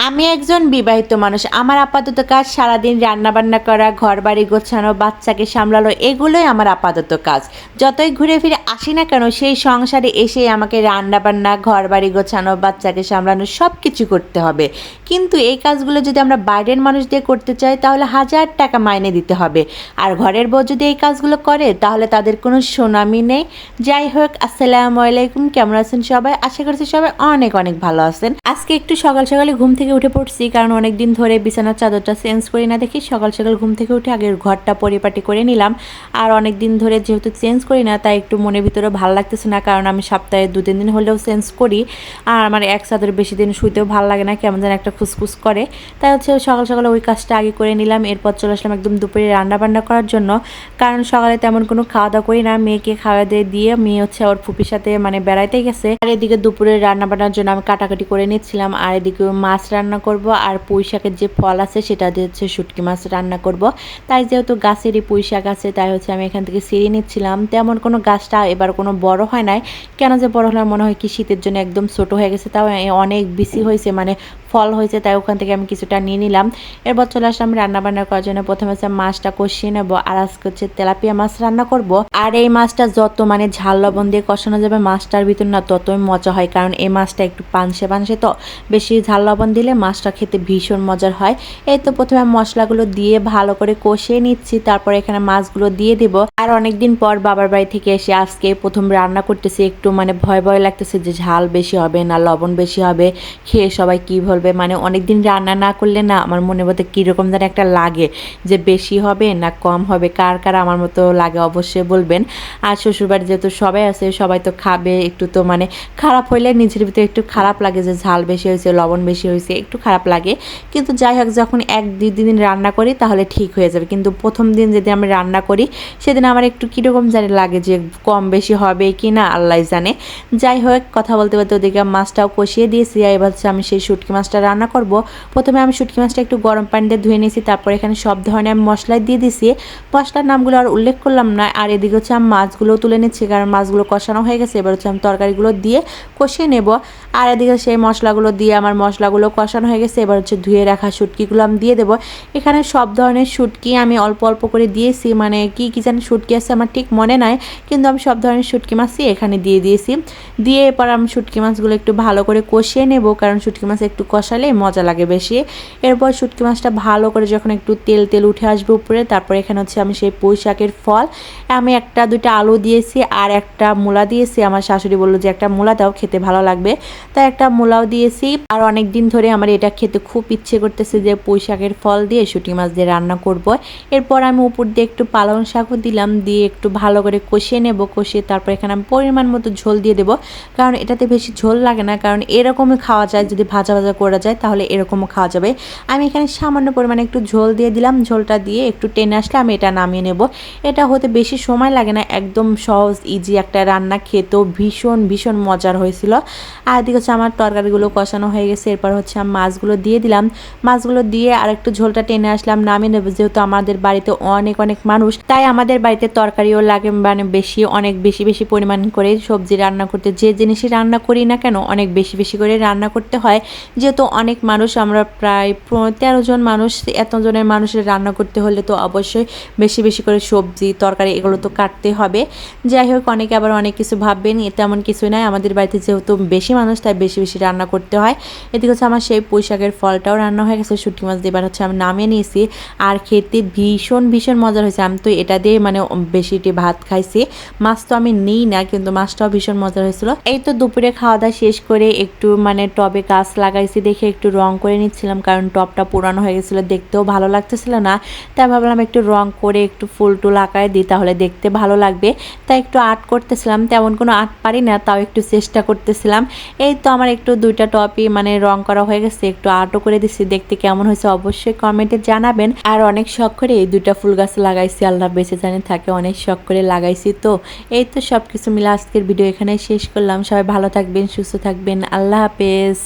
আমি একজন বিবাহিত মানুষ। আমার আপাতত কাজ সারাদিন রান্নাবান্না করা, ঘরবাড়ি গোছানো, বাচ্চাকে সামলানো এগুলোই আমার আপাতত কাজ। যতই ঘুরে ফিরে আসি না কেন সেই সংসারে এসেই আমাকে রান্নাবান্না, ঘরবাড়ি গোছানো, বাচ্চাকে সামলানো সব কিছু করতে হবে। কিন্তু এই কাজগুলো যদি আমরা বাইরের মানুষ দিয়ে করতে চাই তাহলে 1000 টাকা মাইনে দিতে হবে। আর ঘরের বউ যদি এই কাজগুলো করে তাহলে তাদের কোনো সুনামই নেই। যাই হোক, আসসালামু আলাইকুম, কেমন আছেন সবাই? আশা করছি সবাই অনেক অনেক ভালো আছেন। আজকে একটু সকাল সকালে ঘুম থেকে উঠে পড়ছি, কারণ অনেক দিন ধরে বিছানার চাদরটা চেঞ্জ করি না দেখি সকাল সকাল ঘুম থেকে উঠে আগে ঘরটা পরিপাটি করে নিলাম। আর অনেক দিন ধরে যেহেতু চেঞ্জ করি না তাই একটু মনের ভিতরে ভালো লাগতেছে না, কারণ আমি সপ্তাহে 2-3 দিন হলেও চেঞ্জ করি। আর আমার এক চাদর বেশি দিন শুইতেও ভালো লাগে না, কেমন যেন একটা খুসখুস করে। তাই হচ্ছে সকাল সকালে ওই কাজটা আগে করে নিলাম। এরপর চলে আসলাম একদম দুপুরে রান্নাবান্না করার জন্য, কারণ সকালে তেমন কোনো খাওয়া দাওয়া করি না। মেয়েকে খাওয়া দিয়ে মেয়ে হচ্ছে ওর ফুপির সাথে মানে বেড়াইতে গেছে। আর এদিকে দুপুরে রান্নাবান্নার জন্য আমি কাটাকাটি করে নিচ্ছিলাম। আর এদিকে মাছ রান্না করব, আর পুঁই শাকের যে ফল আছে সেটা দিয়ে হচ্ছে শুটকি মাছ রান্না করব। তাই যেহেতু গাছেরই পুঁই শাক আছে তাই হচ্ছে আমি এখান থেকে ছিঁড়ে নিচ্ছিলাম। তেমন কোনো গাছটা এবার কোনো বড় হয় নাই, কেন যে বড় হলে মনে হয় কি শীতের জন্য একদম ছোট হয়ে গেছে, তাও অনেক বেশি হয়েছে মানে ফল হয়েছে, তাই ওখান থেকে আমি কিছুটা নিয়ে নিলাম। এরপর চলে আসলাম রান্নাবান্না করার জন্য। প্রথমে হচ্ছে মাছটা কষিয়ে নেব, আর আজকে হচ্ছে তেলাপিয়া মাছ রান্না করব। আর এই মাছটা যত মানে ঝাল লবণ দিয়ে কষানো যাবে মাছটার ভিতর না ততই মজা হয়, কারণ এই মাছটা একটু পানসে পানসে, তো বেশি ঝাল লবণ দিলে মাছটা খেতে ভীষণ মজার হয়। এই তো প্রথমে মশলাগুলো দিয়ে ভালো করে কষিয়ে নিচ্ছি, তারপর এখানে মাছগুলো দিয়ে দেব। আর অনেকদিন পর বাবার বাড়ি থেকে এসে আজকে প্রথম রান্না করতেছি, একটু মানে ভয় ভয় লাগতেছে যে ঝাল বেশি হবে না লবণ বেশি হবে, খেয়ে সবাই কী বলবে। মানে অনেকদিন রান্না না করলে না আমার মনের মধ্যে কীরকম যেন একটা লাগে যে বেশি হবে না কম হবে। কার কার আমার মতো লাগে অবশ্যই বলবেন। আর শ্বশুরবাড়ি যেহেতু সবাই আছে সবাই তো খাবে, একটু তো মানে খারাপ হইলে নিজের ভিতরে একটু খারাপ লাগে যে ঝাল বেশি হয়েছে লবণ বেশি হয়েছে, একটু খারাপ লাগে। কিন্তু যাই হোক, যখন 1-2 দিন রান্না করি তাহলে ঠিক হয়ে যাবে, কিন্তু প্রথম দিন যদি আমি রান্না করি সেদিন আমার একটু কীরকম জানি লাগে যে কম বেশি হবে কি না আল্লাহ জানে। যাই হোক, কথা বলতে বলতে ওদিকে মাছটাও কষিয়ে দিয়েছি। এবার হচ্ছে আমি সেই শুটকি মাছটা রান্না করব। প্রথমে আমি শুটকি মাছটা একটু গরম পানি দিয়ে ধুয়ে নিয়েছি, তারপর এখানে সব ধরনের আমি মশলা দিয়ে দিয়েছি। মশলার নামগুলো আর উল্লেখ করলাম না। আর এদিকে হচ্ছে আমি মাছগুলো তুলে নিচ্ছি, কারণ মাছগুলো কষানো হয়ে গেছে। এবার হচ্ছে আমি তরকারিগুলো দিয়ে কষিয়ে নেব। আর এদিকে সেই মশলাগুলো দিয়ে আমার মশলাগুলো কষানো হয়ে গেছে। এবার হচ্ছে ধুয়ে রাখা শুটকিগুলো আমি দিয়ে দেবো। এখানে সব ধরনের শুটকি আমি অল্প অল্প করে দিয়েছি, মানে কি কি জানি শুটকি আছে আমার ঠিক মনে নাই, কিন্তু আমি সব ধরনের শুটকি মাছই এখানে দিয়ে দিয়েছি। দিয়ে এরপর আমি শুটকি মাছগুলো একটু ভালো করে কষিয়ে নেব, কারণ শুটকি মাছ একটু কষালে মজা লাগে বেশি। এরপর শুটকি মাছটা ভালো করে যখন একটু তেল তেল উঠে আসবে উপরে, তারপর এখানে হচ্ছে আমি সেই পুঁই শাকের ফল, আমি 1-2টা আলু দিয়েছি আর একটা মূলা দিয়েছি। আমার শাশুড়ি বললো যে একটা মূলা দাও, খেতে ভালো লাগবে, তাই একটা মূলাও দিয়েছি। আর অনেক দিন ধরে আমার এটা খেতে খুব ইচ্ছে করতেছে যে পুঁই শাকের ফল দিয়ে শুটকি মাছ দিয়ে রান্না করব। এরপর আমি উপর দিয়ে একটু পালং শাকও দিলাম, দিয়ে একটু ভালো করে কষিয়ে নেব। কষিয়ে তারপর এখানে আমি পরিমাণ মতো ঝোল দিয়ে দেবো, কারণ এটাতে বেশি ঝোল লাগে না, কারণ এরকমই খাওয়া যায় যদি ভাজা ভাজা করা যায় তাহলে এরকমও খাওয়া যাবে। আমি এখানে সামান্য পরিমাণে একটু ঝোল দিয়ে দিলাম, ঝোলটা দিয়ে একটু টেনে আসলে আমি এটা নামিয়ে নেব। এটা হতে বেশি সময় লাগে না, একদম সহজ ইজি একটা রান্না, খেতেও ভীষণ ভীষণ মজার হয়েছিল। আর এদিকে হচ্ছে আমার তরকারিগুলো কষানো হয়ে গেছে। এরপর হচ্ছে আমি মাছগুলো দিয়ে দিলাম, মাছগুলো দিয়ে আর একটু ঝোলটা টেনে আসলাম, নামিয়ে নেব। যেহেতু আমাদের বাড়িতে অনেক অনেক মানুষ, তাই আমাদের বাড়িতে তরকারিও লাগে মানে বেশি, অনেক বেশি বেশি পরিমাণ করে সবজি রান্না করতে, যে জিনিসই রান্না করি না কেন অনেক বেশি বেশি করে রান্না করতে হয়। যেহেতু অনেক মানুষ, আমরা প্রায় 13 জন মানুষ, এতজনের মানুষের রান্না করতে হলে তো অবশ্যই বেশি বেশি করে সবজি তরকারি এগুলো তো কাটতে হবে। যাই হোক, অনেকে আবার অনেক কিছু ভাববেন, তেমন কিছুই নাই। আমাদের বাড়িতে যেহেতু বেশি মানুষ তাই বেশি বেশি রান্না করতে হয়। এদিকে হচ্ছে আমার সেই পুঁই শাকের ফলটাও রান্না হয়ে গেছে, শুটকি মাছ দিয়ে এবার হচ্ছে আমি নামিয়ে নিয়েছি। আর খেতে ভীষণ ভীষণ মজার হয়েছে। আমি তো এটা দিয়ে মানে বেশিটি ভাত খাইছি, মাছ তো আমি নিই না, কিন্তু মাছটাও ভীষণ মজার হয়েছিল। এই তো দুপুরে খাওয়া দাওয়া শেষ করে একটু মানে টবে গাছ লাগাইছি দেখে একটু রং করে নিচ্ছিলাম, কারণ টবটা পুরানো হয়ে গেছিলো, দেখতেও ভালো লাগতেছিল না। তাই ভাবলাম একটু রং করে একটু ফুল টুল আঁকায় দিই, তাহলে দেখতে ভালো লাগবে। তাই একটু আর্ট করতেছিলাম, তেমন কোনো আর্ট পারি না, তাও একটু চেষ্টা করতেছিলাম। এই তো আমার একটু 2টা টপই মানে রং করা হয়ে গেছে, একটু আর্টও করে দিচ্ছি, দেখতে কেমন হয়েছে অবশ্যই কমেন্টে জানাবেন। আর অনেক শখ করে এই 2টা ফুল গাছ লাগাইছি, আল্লাহ বেঁচে জানি থাকে, অনেক শখ করে লাগাইছি। তো এই তো সব কিছু মিলে আজকের ভিডিও এখানে শেষ করলাম। সবাই ভালো থাকবেন, সুস্থ থাকবেন, আল্লাহ হাফেজ।